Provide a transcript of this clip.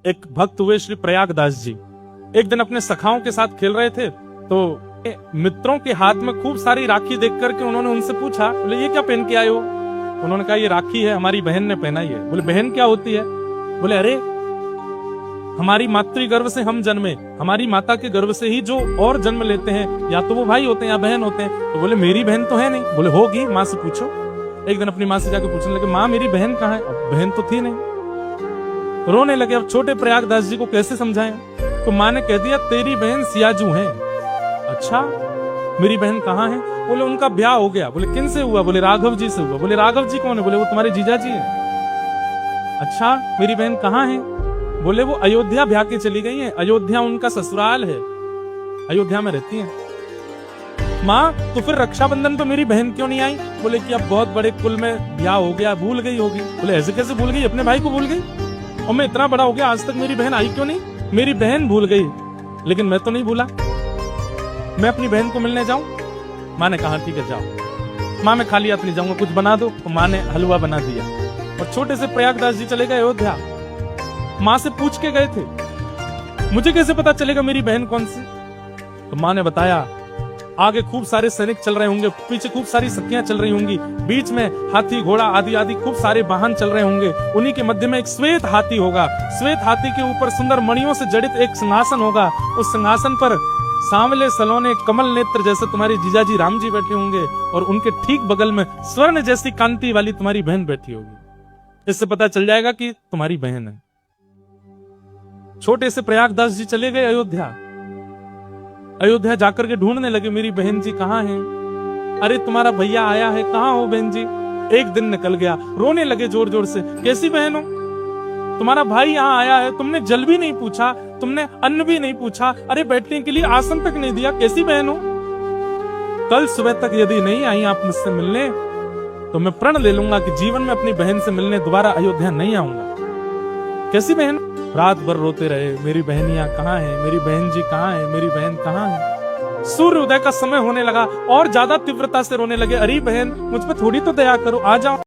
एक भक्त हुए श्री प्रयागदास जी। एक दिन अपने सखाओं के साथ खेल रहे थे तो मित्रों के हाथ में खूब सारी राखी देख करके उन्होंने उनसे पूछा, बोले ये क्या पहन के आए हो? उन्होंने कहा ये राखी है, हमारी बहन ने पहनाई है। बोले बहन क्या होती है? बोले अरे हमारी मातृ गर्भ से हम जन्मे, हमारी माता के गर्भ से ही जो और जन्म लेते हैं या तो वो भाई होते हैं या बहन होते हैं। तो बोले मेरी बहन तो है नहीं। बोले होगी, माँ से पूछो। एक दिन अपनी माँ से जाकर पूछने लगे, माँ मेरी बहन कहाँ है? अब बहन तो थी नहीं। रोने लगे। अब छोटे प्रयागदास जी को कैसे समझाएं? तो माँ ने कह दिया तेरी बहन सियाजू है। अच्छा मेरी बहन कहाँ है? बोले उनका ब्याह हो गया। बोले किन से हुआ? बोले राघव जी से हुआ। बोले राघव जी कौन है? बोले वो तुम्हारे जीजा जी है। अच्छा मेरी बहन कहाँ है? बोले वो अयोध्या ब्याह के चली गई है, अयोध्या उनका ससुराल है, अयोध्या में रहती है। माँ तो फिर रक्षाबंधन पे मेरी बहन क्यों नहीं आई? बोले कि अब बहुत बड़े कुल में ब्याह हो गया, भूल गई होगी। बोले ऐसे कैसे भूल गई? अपने भाई को भूल गई? और मैं इतना बड़ा हो गया आज तक मेरी बहन आई क्यों नहीं? मेरी बहन भूल गई लेकिन मैं तो नहीं भूला। मैं अपनी बहन को मिलने जाऊं? माँ ने कहा ठीक है जाओ। माँ मैं खाली हाथ नहीं जाऊंगा, कुछ बना दो। तो माँ ने हलवा बना दिया और छोटे से प्रयागदास जी चले गए अयोध्या। माँ से पूछ के गए थे मुझे कैसे पता चलेगा मेरी बहन कौन सी? तो माँ ने बताया आगे खूब सारे सैनिक चल रहे होंगे, पीछे खूब सारी सखियां चल रही होंगी, बीच में हाथी घोड़ा आदि आदि खूब सारे वाहन चल रहे होंगे, उन्हीं के मध्य में एक श्वेत हाथी होगा। श्वेत हाथी के ऊपर सुंदर मणियों से जड़ित एक सिंहासन होगा। उस सिंहासन पर सांवले सलोने कमल नेत्र जैसे तुम्हारे जीजाजी राम जी बैठे होंगे और उनके ठीक बगल में स्वर्ण जैसी कांति वाली तुम्हारी बहन बैठी होगी। इससे पता चल जाएगा कि तुम्हारी बहन है। छोटे से प्रयागदास जी चले गए अयोध्या। अयोध्या जाकर के ढूंढने लगे मेरी बहन जी कहाँ है? अरे तुम्हारा भैया आया है, कहाँ हो बहन जी? एक दिन निकल गया, रोने लगे जोर जोर से, कैसी बहन हो? तुम्हारा भाई यहाँ आया है, तुमने जल भी नहीं पूछा, तुमने अन्न भी नहीं पूछा, अरे बैठने के लिए आसन तक नहीं दिया, कैसी बहन हो? कल सुबह तक यदि नहीं आई आप मुझसे मिलने तो मैं प्रण ले लूंगा कि जीवन में अपनी बहन से मिलने दोबारा अयोध्या नहीं आऊंगा। कैसी बहन? रात भर रोते रहे, मेरी बहनियां कहाँ है, मेरी बहन जी कहाँ है, मेरी बहन कहाँ है? सूर्य उदय का समय होने लगा और ज्यादा तीव्रता से रोने लगे, अरे बहन मुझ पे थोड़ी तो दया करो, आ जाओ।